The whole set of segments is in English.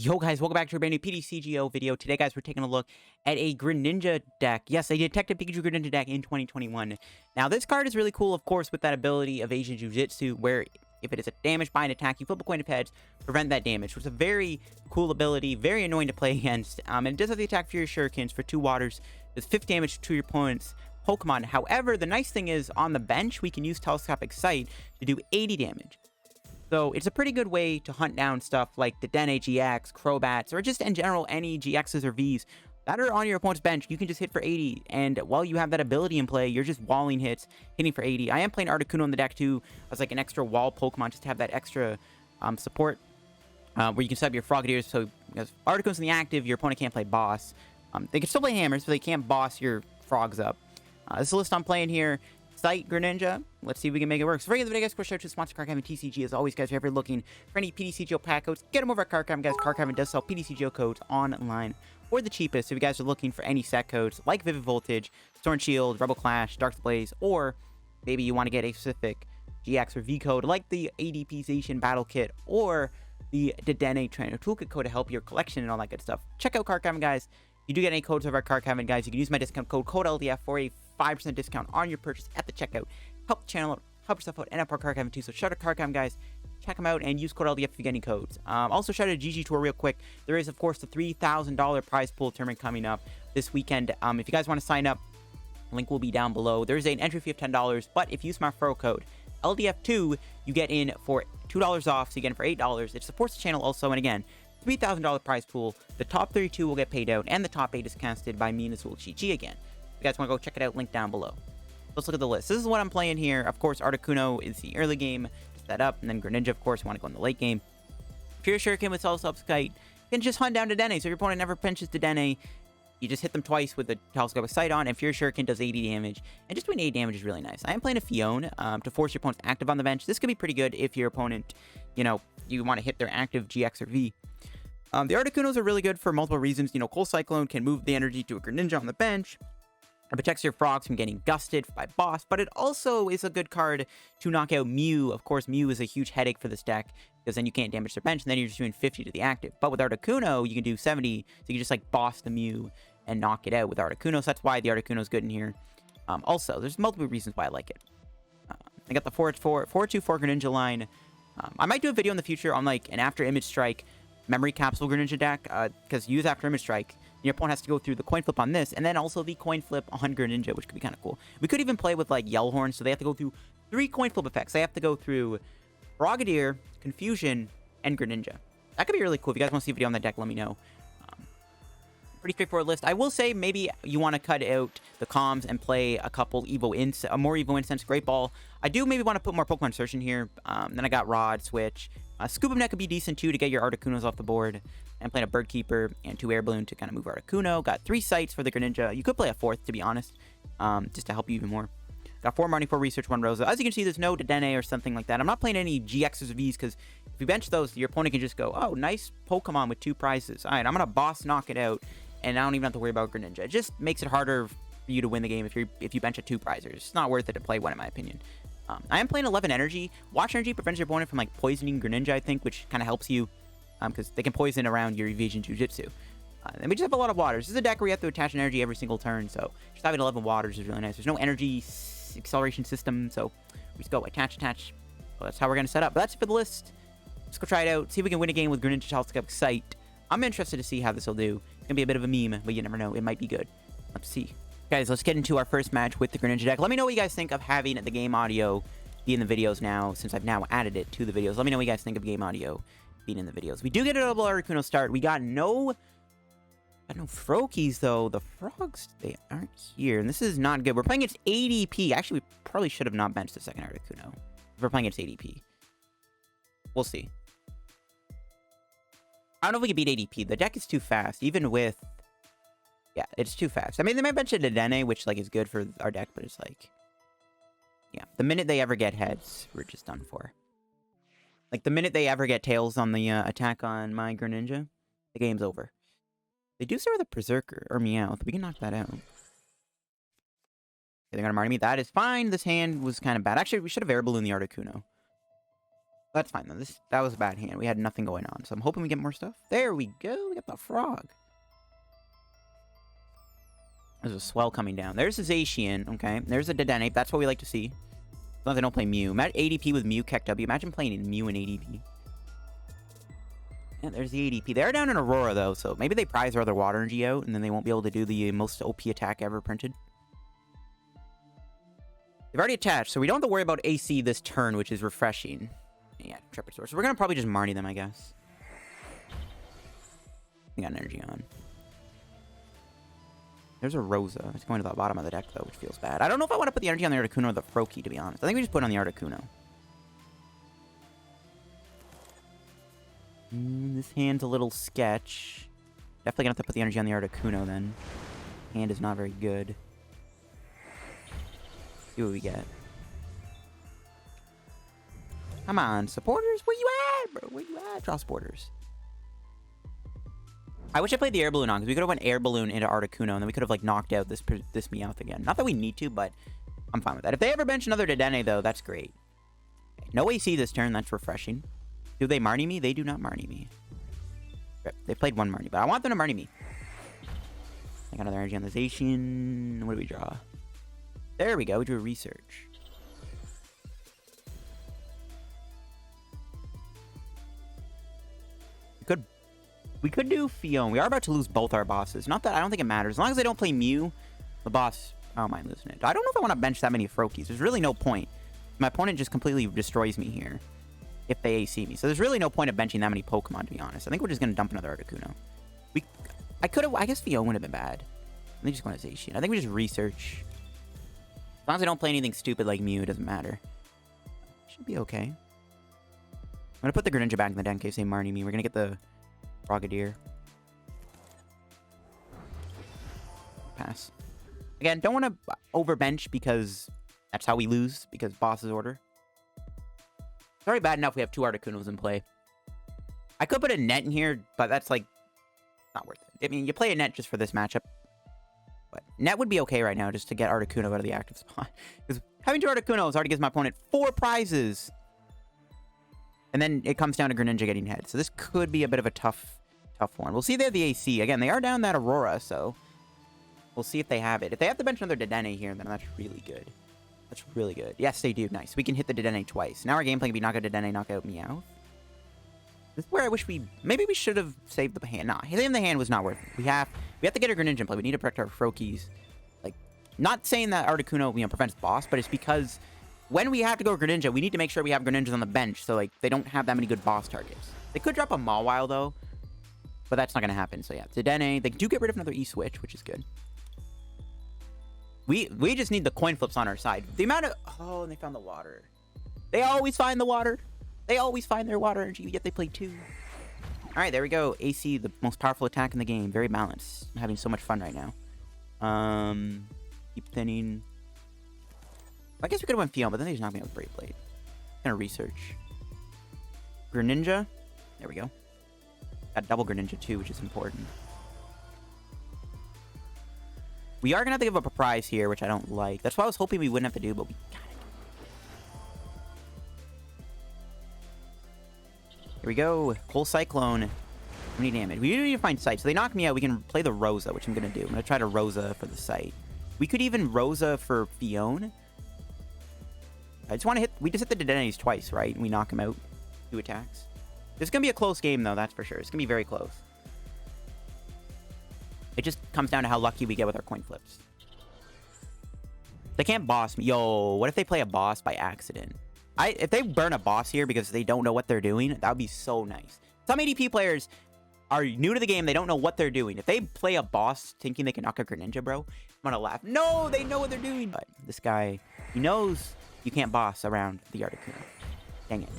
Yo guys, welcome back to a brand new PTCGO video. Today guys, we're taking a look at a Greninja deck. Yes, a Detective Pikachu Greninja deck in 2021. Now this card is really cool, of course, with that ability of Asian Jiu-Jitsu, where if it is a damage by an attack, you flip a coin of heads, prevent that damage, which is a very cool ability, very annoying to play against. And it does have the attack for your shurikens for 2 waters, does 5 damage to your opponent's Pokemon. However, the nice thing is, on the bench, we can use Telescopic Sight to do 80 damage. So it's a pretty good way to hunt down stuff like the Dedenne GX, Crobats, or just in general any GXs or Vs that are on your opponent's bench. You can just hit for 80, and while you have that ability in play, you're just walling hits, hitting for 80. I am playing Articuno in the deck too as like an extra wall Pokemon, just to have that extra support where you can set up your Frogadiers. So because Articuno's in the active, your opponent can't play boss. They can still play hammers, but they can't boss your frogs up. This is the list I'm playing here. Sight Greninja. Let's see if we can make it work. So for the video, guys, quick shout out to sponsor Card Cavern TCG. As always, guys, if you're ever looking for any PTCGO pack codes, get them over at Card Cavern, guys. Card Cavern does sell PTCGO codes online for the cheapest. So if you guys are looking for any set codes like Vivid Voltage, Storm Shield, Rebel Clash, Dark Blaze, or maybe you want to get a specific GX or V code like the ADP Battle Kit or the Dedenne Trainer Toolkit code to help your collection and all that good stuff, check out Card Cavern, guys. If you do get any codes over at Card Cavern, guys, you can use my discount code LDF for a 5% discount on your purchase at the checkout. Help the channel out, help yourself out, and help our Card Cavern too. So shout out to Card Cavern, guys. Check them out and use code LDF if you get any codes. Also shout out to GG Tour real quick. There is, of course, the $3,000 prize pool tournament coming up this weekend. If you guys want to sign up, link will be down below. There is an entry fee of $10, but if you use my referral code LDF2, you get in for $2 off, so you get in for $8. It supports the channel also, and again, $3,000 prize pool. The top 32 will get paid out, and the top 8 is casted by me and Azul GG again. If you guys want to go check it out, link down below. Let's look at the list. This is what I'm playing here. Of course, Articuno is the early game to set up, and then Greninja, of course, want to go in the late game. Pure Shuriken with Telescopic Sight can just hunt down Dedenne. So if your opponent never pinches Dedenne, you just hit them twice with the Telescopic Sight on, and Pure Shuriken does 80 damage. And just doing 80 damage is really nice. I am playing a Phione to force your opponent active on the bench. This could be pretty good if your opponent, you know, you want to hit their active GX or V. The Articunos are really good for multiple reasons. You know, Cold Cyclone can move the energy to a Greninja on the bench. It protects your frogs from getting gusted by boss, but it also is a good card to knock out Mew. Of course, Mew is a huge headache for this deck, because then you can't damage their bench, and then you're just doing 50 to the active. But with Articuno, you can do 70, so you can just like boss the Mew and knock it out with Articuno. So that's why the Articuno is good in here. Also, there's multiple reasons why I like it. I got the 4-2-4 Greninja line. I might do a video in the future on like an after image strike memory capsule Greninja deck, because use after image strike, your opponent has to go through the coin flip on this, and then also the coin flip on Greninja, which could be kind of cool. We could even play with like Yellhorn, so they have to go through 3 coin flip effects. They have to go through Frogadier, Confusion, and Greninja. That could be really cool. If you guys want to see a video on that deck, let me know. Pretty straightforward list. I will say maybe you want to cut out the comms and play a couple more Evo Incense, Great Ball. I do maybe want to put more Pokemon insertion here. Then I got Rod, Switch. Scoop of Net could be decent too to get your Articunos off the board. And playing a Bird Keeper and 2 Air Balloon to kind of move Articuno. Got 3 sights for the Greninja. You could play a 4th, to be honest, just to help you even more. Got 4 Marnie, 4 Research, 1 Rosa. As you can see, there's no Dedenne or something like that. I'm not playing any GXs or Vs, because if you bench those, your opponent can just go, oh, nice Pokemon with 2 prizes. All right, I'm going to boss knock it out, and I don't even have to worry about Greninja. It just makes it harder for you to win the game if you bench a 2 prizers. It's not worth it to play one, in my opinion. I am playing 11 Energy. Wash Energy prevents your opponent from like poisoning Greninja, I think, which kind of helps you, because they can poison around your Evasion Jiu-Jitsu. And we just have a lot of waters. This is a deck where you have to attach an energy every single turn, so just having 11 waters is really nice. There's no energy acceleration system, so we just go attach. Well, that's how we're going to set up. But that's it for the list. Let's go try it out, see if we can win a game with Greninja Telescopic Sight. I'm interested to see how this will do. It's going to be a bit of a meme, but you never know. It might be good. Let's see. Guys, let's get into our first match with the Greninja deck. Let me know what you guys think of having the game audio be in the videos now, since I've now added it to the videos. Let me know what you guys think of game audio being in the videos. We do get a double Articuno start. We got no Froakies, though. The frogs, they aren't here, and this is not good. We're playing against ADP. Actually, we probably should have not benched the second Articuno if we're playing against ADP. We'll see. I don't know if we can beat ADP. The deck is too fast, even with... Yeah, it's too fast. I mean, they might bench a Dedenne, which, like, is good for our deck, but it's like... Yeah, the minute they ever get heads, we're just done for. Like, the minute they ever get tails on the attack on my Greninja, the game's over. They do start with a Berserker, or Meowth. We can knock that out. Okay, they're gonna Marnie me. That is fine. This hand was kind of bad. Actually, we should have Air Balloon the Articuno. That's fine, though. That was a bad hand. We had nothing going on, so I'm hoping we get more stuff. There we go. We got the frog. There's a swell coming down. There's a Zacian, okay. There's a Dedenne. That's what we like to see. As long as they don't play Mew. ADP with Mew, Keck W. Imagine playing in Mew and ADP. Yeah, there's the ADP. They're down in Aurora, though, so maybe they prize their other Water Energy out, and then they won't be able to do the most OP attack ever printed. They've already attached, so we don't have to worry about AC this turn, which is refreshing. Yeah, Trepid Source. So we're going to probably just Marnie them, I guess. We got an energy on. There's a Rosa. It's going to the bottom of the deck, though, which feels bad. I don't know if I want to put the energy on the Articuno or the Froakie, to be honest. I think we just put it on the Articuno. This hand's a little sketch. Definitely gonna have to put the energy on the Articuno then. Hand is not very good. See what we get. Come on, supporters, where you at, bro? Where you at? Draw supporters. I wish I played the Air Balloon on, because we could have went Air Balloon into Articuno, and then we could have like knocked out this Meowth again. Not that we need to, but I'm fine with that. If they ever bench another Dedenne, though, that's great. No AC this turn, that's refreshing. Do they Marnie me? They do not Marnie me. They played one Marnie, but I want them to Marnie me. I got another energy on the Zacian. What do we draw? There we go. We drew a research. We could do Phione. We are about to lose both our bosses. Not that I don't think it matters. As long as they don't play Mew, the boss, I don't mind losing it. I don't know if I want to bench that many Froakies. There's really no point. My opponent just completely destroys me here if they AC me. So there's really no point of benching that many Pokemon, to be honest. I think we're just going to dump another Articuno. I guess Phione would have been bad. I think just going to Zacian. I think we just research. As long as I don't play anything stupid like Mew, it doesn't matter. Should be okay. I'm going to put the Greninja back in the deck in case they Marnie me. We're going to get the Frogadier. Pass. Again, don't want to overbench because that's how we lose, because bosses order. It's already bad enough we have two Articunos in play. I could put a net in here, but that's like not worth it. I mean, you play a net just for this matchup. But net would be okay right now just to get Articuno out of the active spot. Because having two Articunos already gives my opponent 4 prizes. And then it comes down to Greninja getting head. So this could be a bit of a tough one. We'll see if they have the AC. Again, they are down that Aurora, so we'll see if they have it. If they have to bench another Dedenne here, then that's really good. That's really good. Yes, they do. Nice. We can hit the Dedenne twice. Now our game plan can be knock out Dedenne, knock out Meowth. This is where I wish maybe we should have saved the hand. Nah, hitting the hand was not worth it. We have to get a Greninja in play. We need to protect our Froakies. Like, not saying that Articuno, prevents boss, but it's because when we have to go Greninja, we need to make sure we have Greninjas on the bench, so like they don't have that many good boss targets. They could drop a Mawile though, but that's not gonna happen. So yeah, Dedenne, they do get rid of another E-Switch, which is good. We just need the coin flips on our side. The amount of and they found the water. They always find the water. They always find their water energy, yet they play 2. All right, there we go. AC, the most powerful attack in the game. Very balanced. I'm having so much fun right now. Keep thinning. I guess we could have went Phione, but then they just knocked me out with Brave Blade. Gonna research. Greninja. There we go. Got double Greninja too, which is important. We are gonna have to give up a prize here, which I don't like. That's what I was hoping we wouldn't have to do, but we got it. Here we go. Whole Cyclone. How many damage? We do need to find Sight. So they knock me out. We can play the Rosa, which I'm gonna do. I'm gonna try to Rosa for the Sight. We could even Rosa for Phione. I just want to hit... We just hit the Dedennes twice, right? And we knock him out. 2 attacks. This is going to be a close game, though. That's for sure. It's going to be very close. It just comes down to how lucky we get with our coin flips. They can't boss me. Yo, what if they play a boss by accident? If they burn a boss here because they don't know what they're doing, that would be so nice. Some ADP players are new to the game. They don't know what they're doing. If they play a boss thinking they can knock out Greninja, bro, I'm going to laugh. No, they know what they're doing. But this guy, he knows... You can't boss around the Articuno. Dang it.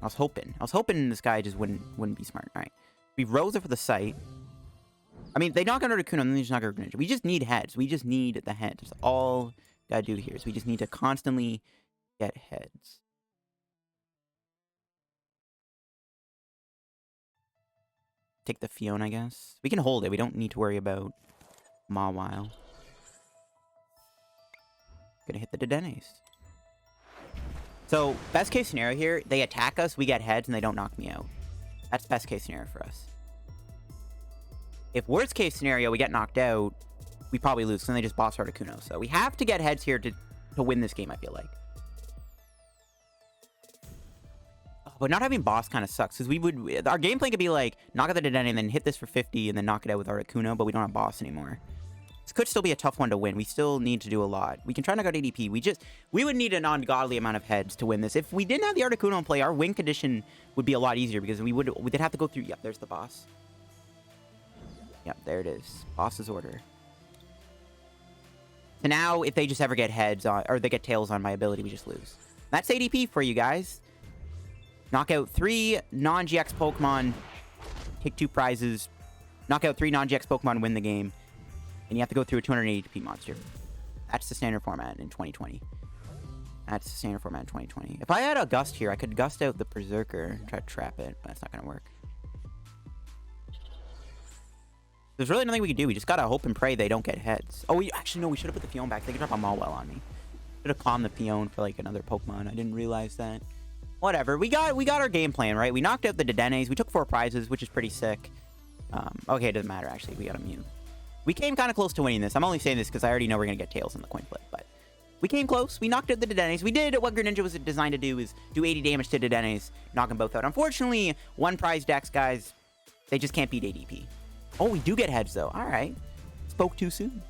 I was hoping this guy just wouldn't be smart. All right. We Rosa for the Sight. I mean, they knock out Articuno and then they just knock out Greninja. We just need heads. We just need the heads. That's all we gotta do here. So we just need to constantly get heads. Take the Phione, I guess. We can hold it. We don't need to worry about Mawile. Gonna hit the Dedennes. So, best case scenario here, they attack us, we get heads, and they don't knock me out. That's best case scenario for us. If worst case scenario, we get knocked out, we probably lose, because then they just boss Articuno. So we have to get heads here to win this game, I feel like. Oh, but not having boss kind of sucks, because our game plan could be like, knock out the Dedenne, and then hit this for 50, and then knock it out with Articuno, but we don't have boss anymore. This could still be a tough one to win. We still need to do a lot. We can try to knock out ADP. We would need an ungodly amount of heads to win this. If we didn't have the Articuno in play, our win condition would be a lot easier because we'd have to go through. Yep, there's the boss. Yep, there it is. Boss's order. So now, if they just ever get heads on, or they get tails on my ability, we just lose. That's ADP for you guys. Knock out 3 non-GX Pokemon. Take 2 prizes. Knock out 3 non-GX Pokemon, win the game. And you have to go through a 280 DP monster. That's the standard format in 2020. That's the standard format in 2020. If I had a Gust here, I could Gust out the Berserker and try to trap it, but that's not going to work. There's really nothing we can do. We just got to hope and pray they don't get heads. Oh, actually, no, we should have put the Phione back. They could drop a Mawwell on me. Should have calmed the Phione for, like, another Pokemon. I didn't realize that. Whatever. We got our game plan, right? We knocked out the Dedennes. We took 4 prizes, which is pretty sick. Okay, it doesn't matter, actually. We got a Mew. We came kind of close to winning this. I'm only saying this because I already know we're going to get tails in the coin flip, but we came close. We knocked out the Dedennes. We did what Greninja was designed to do, is do 80 damage to Dedennes, knock them both out. Unfortunately, one prize decks, guys, they just can't beat ADP. Oh, we do get heads, though. All right. Spoke too soon.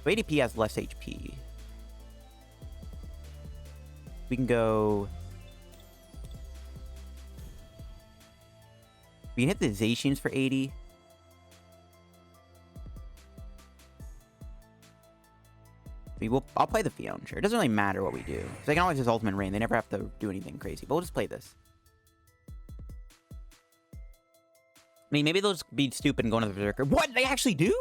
So ADP has less HP. We can go... We can hit the Zacians for 80. I'll play the Phione, sure. It doesn't really matter what we do. They can always use Ultimate Rain. They never have to do anything crazy. But we'll just play this. I mean, maybe they'll just be stupid and go into the Berserker. What? They actually do?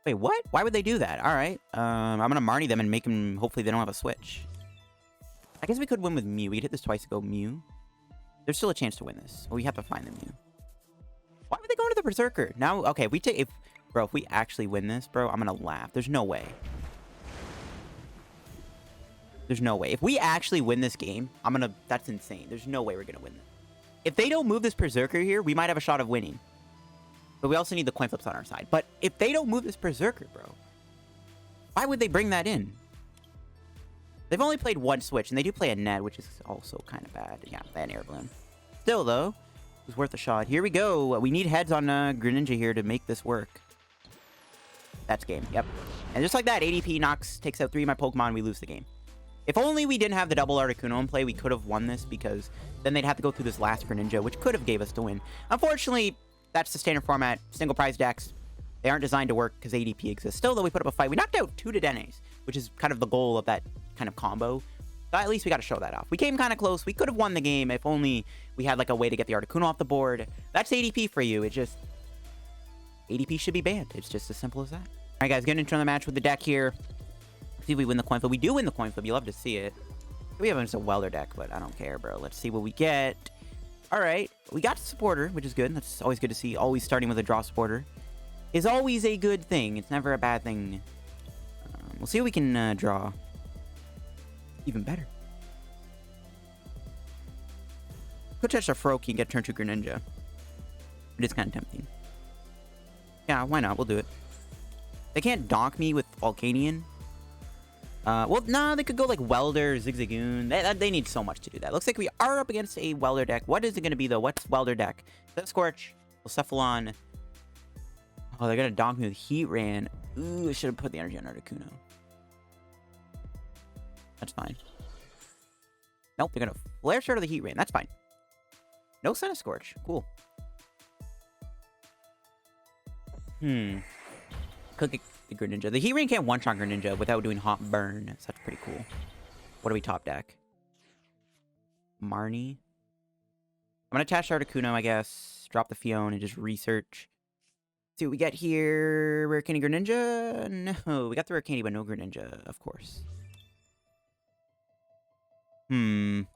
Wait, what? Why would they do that? All right. I'm going to Marnie them and make them... Hopefully they don't have a switch. I guess we could win with Mew. We could hit this twice to go Mew. There's still a chance to win this. But we have to find the Mew. Why would they go into the Berserker? Now, okay, if we actually win this, bro, I'm going to laugh. There's no way. There's no way. If we actually win this game, that's insane. There's no way we're gonna win this. If they don't move this Berserker here, we might have a shot of winning. But we also need the coin flips on our side. But if they don't move this Berserker, bro, why would they bring that in? They've only played 1 switch, and they do play a Ned, which is also kind of bad. Yeah, bad Air Balloon. Still, though, it was worth a shot. Here we go. We need heads on Greninja here to make this work. That's game. Yep. And just like that, ADP takes out 3 of my Pokemon, we lose the game. If only we didn't have the double Articuno in play, we could have won this, because then they'd have to go through this last Greninja, which could have gave us the win. Unfortunately, that's the standard format. Single prize decks, they aren't designed to work because ADP exists. Still, though, we put up a fight. We knocked out 2 Dedennes, which is kind of the goal of that kind of combo. So at least we got to show that off. We came kind of close. We could have won the game if only we had like a way to get the Articuno off the board. That's ADP for you. It just... ADP should be banned. It's just as simple as that. All right, guys, getting into the match with the deck here. See if we win the coin flip. We do win the coin flip. You love to see it. We have just a Welder deck, but I don't care, bro. Let's see what we get. All right. We got a supporter, which is good. That's always good to see. Always starting with a draw supporter is always a good thing. It's never a bad thing. We'll see what we can draw even better. Could touch a Froakie and get turn 2 Greninja. It is kind of tempting. Yeah, why not? We'll do it. They can't donk me with Volcanion. Well, no, they could go like Welder, Zigzagoon. They need so much to do that. Looks like we are up against a Welder deck. What is it going to be, though? What's Welder deck? Scorch, Cephalon. Oh, they're going to donk me with Heat Ran. Ooh, I should have put the energy on Articuno. That's fine. Nope, they're going to Flare Shard of the Heat Ran. That's fine. No Scorch. Cool. Could get the Greninja. The Heat Ran can't one-shot Greninja without doing Hot Burn. So that's pretty cool. What do we top deck? Marnie. I'm going to attach Articuno, I guess. Drop the Phione and just research. See what we get here. Rare Candy Greninja? No, we got the Rare Candy, but no Greninja, of course. Tempted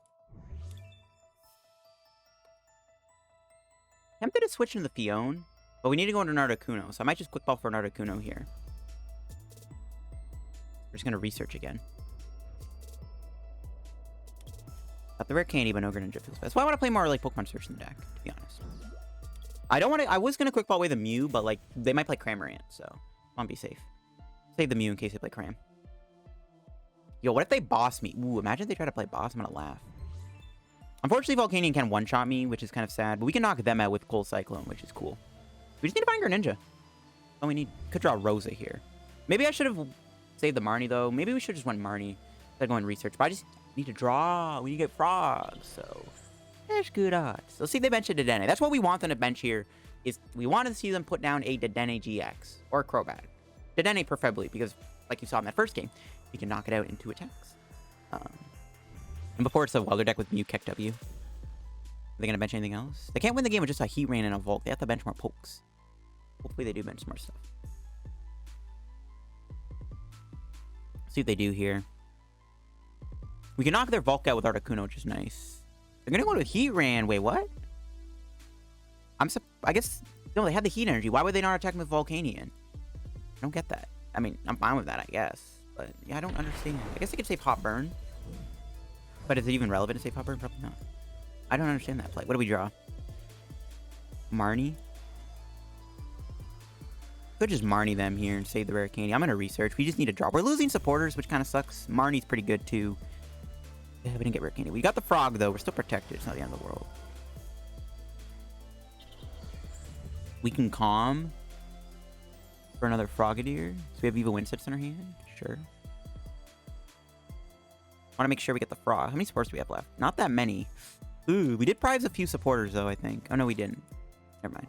to switch into the Phione, but we need to go into an Articuno, so I might just quick ball for an Articuno here. We're just going to research again. Got the Rare Candy, but no Greninja feels best. That's why I want to play more like Pokemon Search in the deck, to be honest. I don't want to... I was going to quick ball away the Mew, but like they might play Cramorant, so I want to be safe. Save the Mew in case they play Cram. Yo, what if they boss me? Ooh, imagine if they try to play boss. I'm going to laugh. Unfortunately, Volcanion can one-shot me, which is kind of sad. But we can knock them out with Cold Cyclone, which is cool. We just need to find Greninja. Oh, we need... Could draw Rosa here. Maybe I should have saved the Marnie, though. Maybe we should just went Marnie instead of going Research. But I just need to draw. We need to get Frogs, so... There's good odds. Let's see if they bench a Dedenne. That's what we want them to bench here. Is we want to see them put down a Dedenne GX or a Crobat. Dedenne preferably, because like you saw in that first game, we can knock it out in 2 attacks. And before it's a Welder deck with Mew Keck W. Are they going to bench anything else? They can't win the game with just a Heat Rain and a Volt. They have to bench more pokes. Hopefully they do bench more stuff. See what they do here. We can knock their Volk out with Articuno, which is nice. They're going to go to Heat Rain. Wait, what? I guess... No, they had the Heat Energy. Why would they not attack with Volcanion? I don't get that. I mean, I'm fine with that, I guess. But, yeah, I don't understand. I guess they could save Hot Burn. But is it even relevant to save Hot Burn? Probably not. I don't understand that play. What do we draw? Marnie? Could just Marnie them here and save the Rare Candy. I'm going to research. We just need to draw. We're losing supporters, which kind of sucks. Marnie's pretty good, too. Yeah, we didn't get Rare Candy. We got the Frog, though. We're still protected. It's not the end of the world. We can Calm for another Frogadier. So we have Evo Winsets in our hand. Sure. Want to make sure we get the Frog. How many supporters do we have left? Not that many. Ooh, we did prize a few supporters, though, I think. Oh, no, we didn't. Never mind.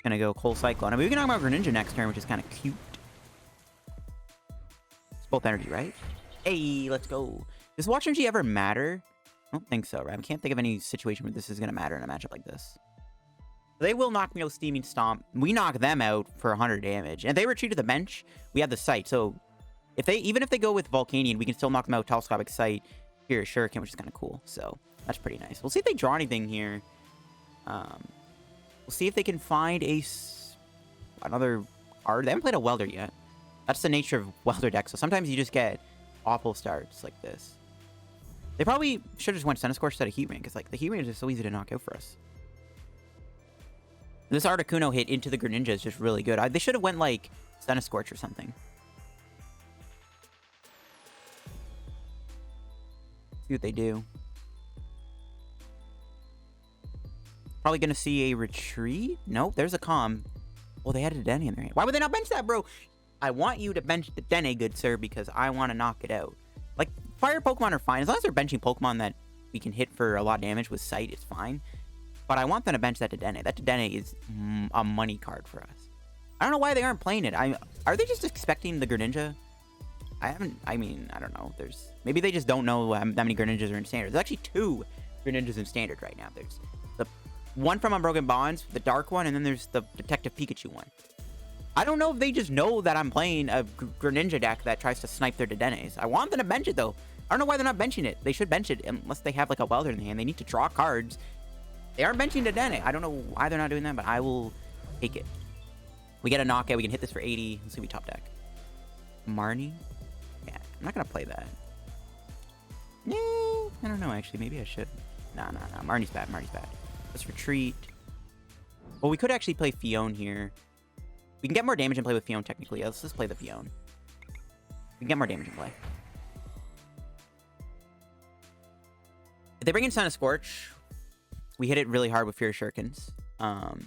Gonna go Cold Cyclone. I mean, we can knock out Greninja next turn, which is kind of cute. It's both energy, right? Hey, let's go. Does Water Energy ever matter? I don't think so, right? I can't think of any situation where this is going to matter in a matchup like this. They will knock me out with Steaming Stomp. We knock them out for 100 damage. And if they retreat to the bench, we have the Sight. So even if they go with Volcanion, we can still knock them out with Telescopic Sight. Here, Shuriken, which is kind of cool. So that's pretty nice. We'll see if they draw anything here. We'll see if they can find another card. They haven't played a Welder yet. That's the nature of Welder decks. So sometimes you just get awful starts like this. They probably should have just went Centiskorch instead of Heat Rain, because like the Heat Rain is just so easy to knock out for us. This Articuno hit into the Greninja is just really good. They should have went like Centiskorch or something. See what they do. Probably going to see a retreat? Nope, there's a Calm. Well, they had a Dedenne in their hand. Why would they not bench that, bro? I want you to bench the Dedenne, good sir, because I want to knock it out. Like, fire Pokemon are fine. As long as they're benching Pokemon that we can hit for a lot of damage with Sight, it's fine. But I want them to bench that Dedenne. That Dedenne is a money card for us. I don't know why they aren't playing it. Are they just expecting the Greninja? I don't know. Maybe they just don't know that many Greninjas are in Standard. There's actually 2 Greninjas in Standard right now. There's the one from Unbroken Bonds, the dark one, and then there's the Detective Pikachu one. I don't know if they just know that I'm playing a Greninja deck that tries to snipe their Dedennes. I want them to bench it, though. I don't know why they're not benching it. They should bench it unless they have, like, a Welder in the hand. They need to draw cards. They aren't benching Dedenne. I don't know why they're not doing that, but I will take it. We get a knockout. We can hit this for 80. Let's see if we top deck. Marnie? Yeah, I'm not going to play that. I don't know, actually. Maybe I should. Nah. Marnie's bad. Let's retreat. Well, we could actually play Phione here. We can get more damage and play with Phione, technically. Let's just play the Phione. We can get more damage and play. If they bring in Centiskorch, we hit it really hard with Fierce Shurikens.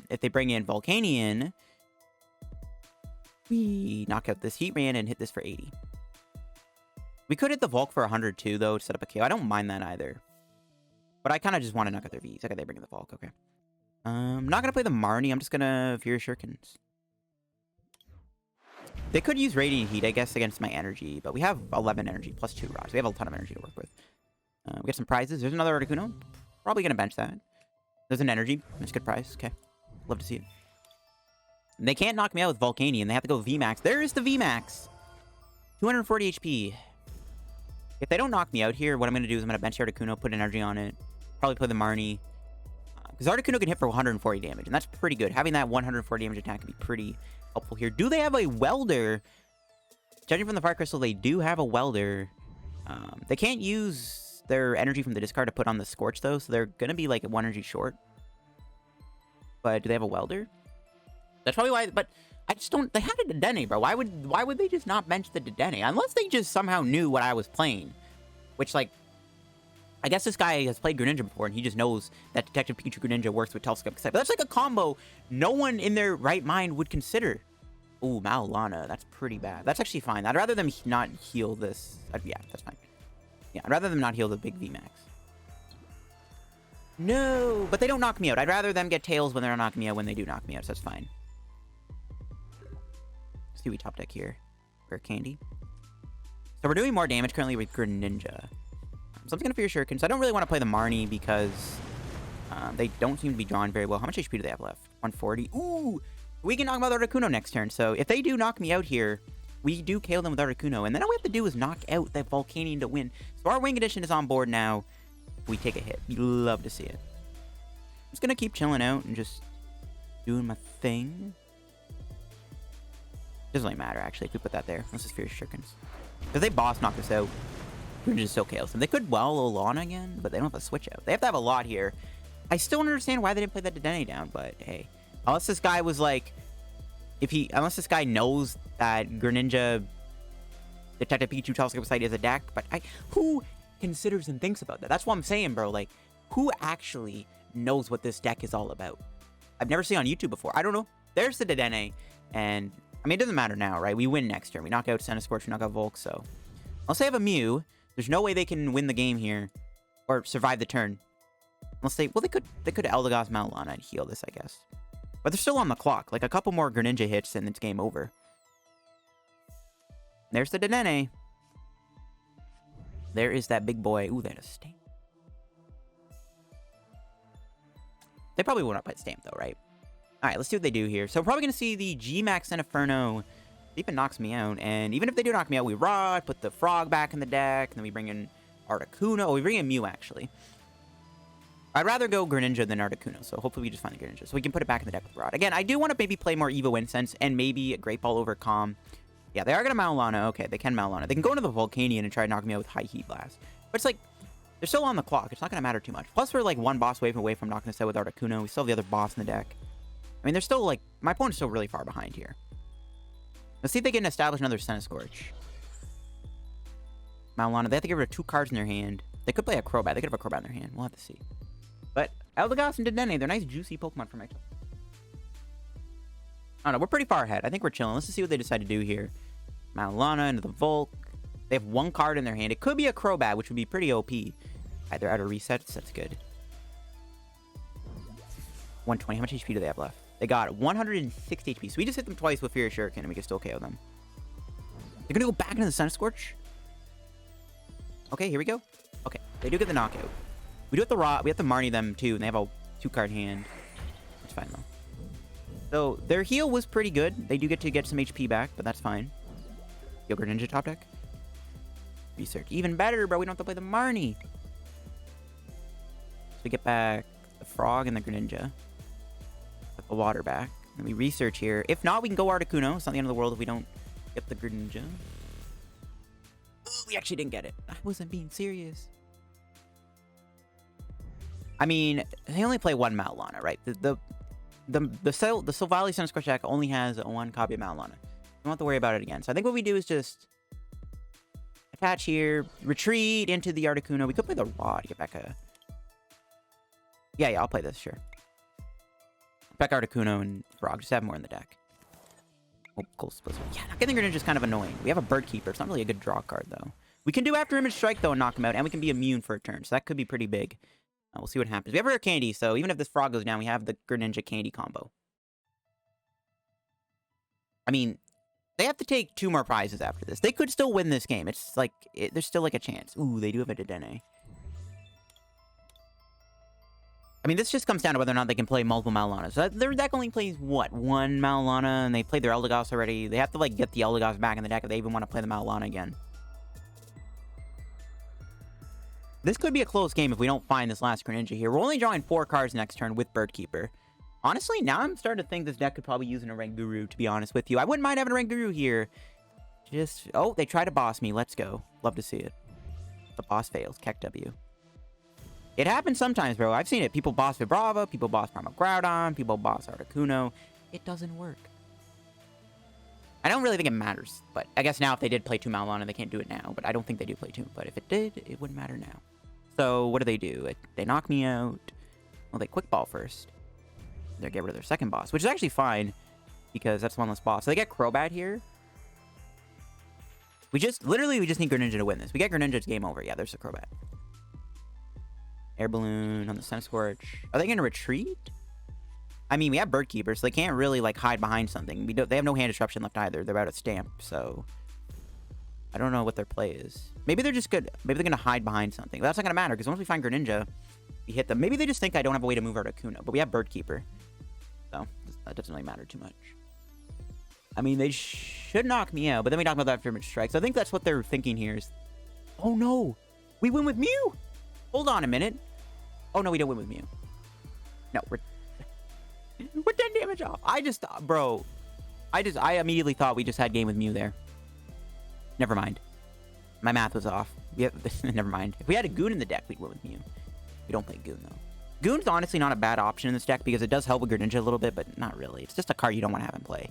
If they bring in Volcanion, we knock out this Heat Rain and hit this for 80. We could hit the Volk for 100 too, though, to set up a KO. I don't mind that either. But I kind of just want to knock out their Vs. Okay, they bring in the Volk. Okay. I'm not going to play the Marnie. I'm just going to Fierce Shurikens. They could use Radiant Heat, I guess, against my energy. But we have 11 energy plus 2 rocks. We have a ton of energy to work with. We get some prizes. There's another Articuno. Probably going to bench that. There's an energy. That's a good prize. Okay. Love to see it. And they can't knock me out with Volcanion. They have to go VMAX. There is the VMAX. 240 HP. If they don't knock me out here, what I'm going to do is I'm going to bench Articuno, put energy on it. Probably play the Marnie. Because Articuno can hit for 140 damage. And that's pretty good. Having that 140 damage attack can be pretty helpful here. Do they have a Welder? Judging from the Fire Crystal, they do have a Welder. They can't use their energy from the discard to put on the Scorch, though, so they're going to be, like, 1 energy short. But do they have a Welder? That's probably why, but I just don't... They had a Dedenne, bro. Why would they just not bench the Dedenne? Unless they just somehow knew what I was playing. Which, like... I guess this guy has played Greninja before, and he just knows that Detective Pikachu Greninja works with Telescopic Sight. But that's like a combo no one in their right mind would consider. Ooh, Maulana. That's pretty bad. That's actually fine. I'd rather them not heal this. Yeah, that's fine. Yeah, I'd rather them not heal the big VMAX. No, but they don't knock me out. I'd rather them get tails when they're not knocking me out when they do knock me out, so that's fine. Let's see what we top deck here. Rare Candy. So we're doing more damage currently with Greninja. So I'm just going to fear Shuriken. So I don't really want to play the Marnie because they don't seem to be drawn very well. How much HP do they have left? 140. Ooh! We can knock them out with Articuno next turn. So if they do knock me out here, we do KO them with Articuno. And then all we have to do is knock out that Volcanion to win. So our Wing Edition is on board now. We take a hit. You love to see it. I'm just going to keep chilling out and just doing my thing. Doesn't really matter, actually, if we put that there. Let's just fear Shurikens. If they boss knock us out, Greninja still KOs them. They could Lana again, but they don't have to switch out. They have to have a lot here. I still don't understand why they didn't play that Dedenne down, but hey. Unless this guy was like... Unless this guy knows that Greninja Detective Pikachu Telescopic Sight is a deck, but who considers and thinks about that? That's what I'm saying, bro. Like, who actually knows what this deck is all about? I've never seen it on YouTube before. I don't know. There's the Dedenne, and... I mean, it doesn't matter now, right? We win next turn. We knock out Centiskorch, we knock out Volk, so... Unless they have a Mew, there's no way they can win the game here. Or survive the turn. Unless they... Well, they could Eldegoss Maulana and heal this, I guess. But they're still on the clock. Like, a couple more Greninja hits and it's game over. There's the Dedenne. There is that big boy. Ooh, they had a Stamp. They probably won't play Stamp, though, right? Alright, let's see what they do here. So we're probably going to see the G-Max and Inferno. It even knocks me out. And even if they do knock me out, we Rod, put the Frog back in the deck, and then we bring in Articuno. Oh, we bring in Mew, actually. I'd rather go Greninja than Articuno, so hopefully we just find the Greninja. So we can put it back in the deck with Rod. Again, I do want to maybe play more Evo Incense and maybe a Great Ball over Calm. Yeah, they are going to Maulana. Okay, they can Maulana. They can go into the Volcanion and try to knock me out with High Heat Blast. But it's like, they're still on the clock. It's not going to matter too much. Plus, we're like one boss wave away from knocking us out with Articuno. We still have the other boss in the deck. I mean, they're still like, my opponent's still really far behind here. Let's see if they can establish another Centiskorch. Maulana, they have to get rid of 2 cards in their hand. They could play a Crobat. They could have a Crobat in their hand. We'll have to see. But Eldegoss and Dedenne, they're nice, juicy Pokemon for my club. I don't know. We're pretty far ahead. I think we're chilling. Let's just see what they decide to do here. Maulana into the Volk. They have 1 card in their hand. It could be a Crobat, which would be pretty OP. They're out of resets. That's good. 120. How much HP do they have left? They got 160 HP. So we just hit them twice with Fear Shuriken, and we can still KO them. They're going to go back into the Centiskorch? Okay, here we go. Okay, they do get the knockout. We do have the Rod. We have to Marnie them, too, and they have a 2-card hand. That's fine, though. So, their heal was pretty good. They do get to get some HP back, but that's fine. Yo, Greninja top deck. Research. Even better, bro. We don't have to play the Marnie. So we get back the Frog and the Greninja. Put the Water back. And we research here. If not, we can go Articuno. It's not the end of the world if we don't get the Greninja. Ooh, we actually didn't get it. I wasn't being serious. I mean, they only play 1 Maulana, right? The Silvally Centiskorch deck only has 1 copy of Maulana. Don't have to worry about it again. So I think what we do is just attach here, retreat into the Articuno. We could play the Rod to get back a... Yeah, I'll play this, sure. Back Articuno and Frog. Just have more in the deck. Oh, Cold Split. Yeah, not getting Greninja is kind of annoying. We have a Bird Keeper. It's not really a good draw card, though. We can do After Image Strike, though, and knock him out. And we can be immune for a turn. So that could be pretty big. We'll see what happens. We have Rare Candy, so even if this Frog goes down, we have the Greninja Candy combo. I mean, they have to take 2 more prizes after this. They could still win this game. It's like, there's still like a chance. Ooh, they do have a Dedenne. I mean, this just comes down to whether or not they can play multiple Maulanas. So their deck only plays, what, 1 Maulana, and they played their Eldegoss already. They have to, like, get the Eldegoss back in the deck if they even want to play the Maulana again. This could be a close game if we don't find this last Greninja here. We're only drawing 4 cards next turn with Bird Keeper. Honestly, now I'm starting to think this deck could probably use a Ranguru, to be honest with you. I wouldn't mind having a Ranguru here. Just... Oh, they try to boss me. Let's go. Love to see it. The boss fails. Keck W. It happens sometimes, bro. I've seen it. People boss Vibrava, people boss Primal Groudon, people boss Articuno. It doesn't work. I don't really think it matters, but I guess now if they did play 2 Malon, they can't do it now, but I don't think they do play 2, but if it did, it wouldn't matter now. So, what do? They knock me out. Well, they Quick Ball first. They get rid of their second boss, which is actually fine, because that's one less boss. So they get Crobat here. We just need Greninja to win this. We get Greninja, it's game over. Yeah, there's the Crobat. Air Balloon on the Centiskorch. Are they going to retreat? I mean, we have Bird Keeper, so they can't really, like, hide behind something. They have no hand disruption left either. They're out of Stamp, so... I don't know what their play is. Maybe they're just good. Maybe they're going to hide behind something. But that's not going to matter, because once we find Greninja, we hit them. Maybe they just think I don't have a way to move Articuno, but we have Bird Keeper. So, that doesn't really matter too much. I mean, they should knock me out, but then we talk about that Ferment Strike. So I think that's what they're thinking here is... Oh, no! We win with Mew! Hold on a minute. Oh, no, we don't win with Mew. No, we're 10 damage off. I just thought, bro. I immediately thought we just had game with Mew there. Never mind. My math was off. Never mind. If we had a Goon in the deck, we'd win with Mew. We don't play Goon, though. Goon's honestly not a bad option in this deck because it does help with Greninja a little bit, but not really. It's just a card you don't want to have in play.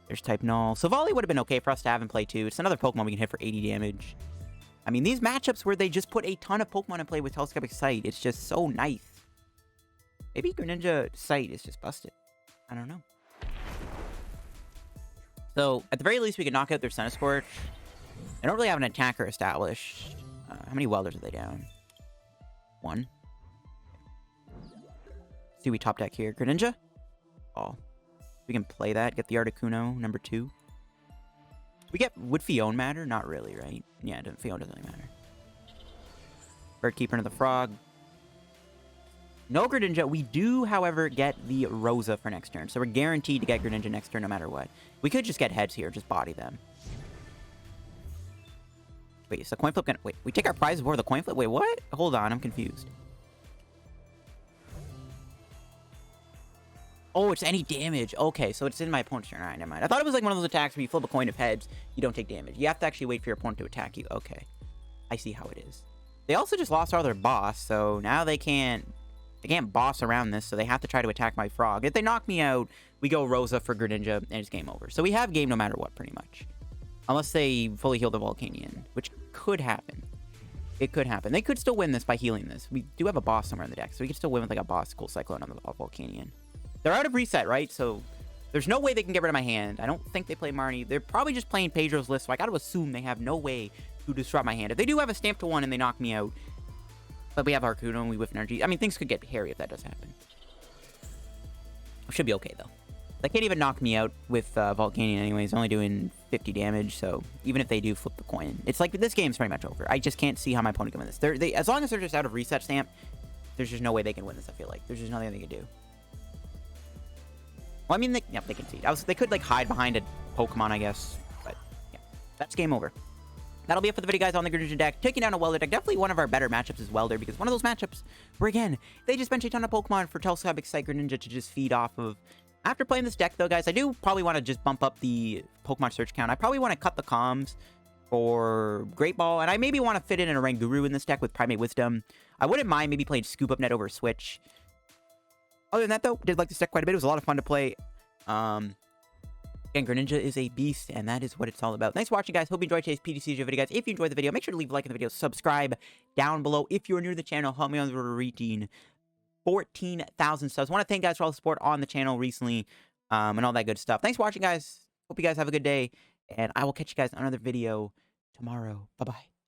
There's Type Null. Savali would have been okay for us to have in play, too. It's another Pokemon we can hit for 80 damage. I mean, these matchups where they just put a ton of Pokemon in play with Telescopic Sight, it's just so nice. Maybe Greninja Sight is just busted. I don't know. So, at the very least, we can knock out their Centiskorch. They don't really have an attacker established. How many Welders are they down? 1. Let's see, we top deck here. Greninja? Oh. We can play that. Get the Articuno, number 2. Would Phione matter? Not really, right? Yeah, Phione doesn't really matter. Bird Keeper into the Frog. No Greninja. We do, however, get the Rosa for next turn. So we're guaranteed to get Greninja next turn no matter what. We could just get heads here, just body them. Wait, is the coin flip gonna... Wait, we take our prize before the coin flip? Wait, what? Hold on, I'm confused. Oh, it's any damage. Okay, so it's in my opponent's turn. Alright, never mind. I thought it was like one of those attacks where you flip a coin of heads, you don't take damage. You have to actually wait for your opponent to attack you. Okay. I see how it is. They also just lost all their boss, so now they can't boss around this, so they have to try to attack my Frog. If they knock me out, we go Rosa for Greninja, and it's game over. So we have game no matter what, pretty much. Unless they fully heal the Volcanion, which could happen. It could happen. They could still win this by healing this. We do have a boss somewhere in the deck, so we can still win with like a boss Cool Cyclone on the Volcanion. They're out of reset, right? So there's no way they can get rid of my hand. I don't think they play Marnie. They're probably just playing Pedro's list, so I got to assume they have no way to disrupt my hand. If they do have a Stamp to 1 and they knock me out, but we have Articuno and we whiff energy. I mean, things could get hairy if that does happen. Should be okay, though. They can't even knock me out with Volcanion anyway. It's only doing 50 damage, so even if they do flip the coin, it's like this game's pretty much over. I just can't see how my opponent can win this. As long as they're just out of reset Stamp, there's just no way they can win this, I feel like. There's just nothing they can do. Well, I mean, they concede. They could, like, hide behind a Pokemon, I guess. But, yeah. That's game over. That'll be it for the video, guys, on the Greninja deck. Taking down a Welder deck. Definitely one of our better matchups is Welder, because one of those matchups where, again, they just bench a ton of Pokemon for Telescopic Sight Greninja to just feed off of. After playing this deck, though, guys, I do probably want to just bump up the Pokemon search count. I probably want to cut the comms for Great Ball, and I maybe want to fit in a Ranguru in this deck with Primate Wisdom. I wouldn't mind maybe playing Scoop Up Net over Switch. Other than that, though, did like this deck quite a bit. It was a lot of fun to play. Again, Greninja is a beast, and that is what it's all about. Thanks for watching, guys. Hope you enjoyed today's PTCGO video, guys. If you enjoyed the video, make sure to leave a like in the video. Subscribe down below. If you're new to the channel, help me on the road to reaching 14,000 subs. I want to thank you guys for all the support on the channel recently, and all that good stuff. Thanks for watching, guys. Hope you guys have a good day, and I will catch you guys on another video tomorrow. Bye-bye.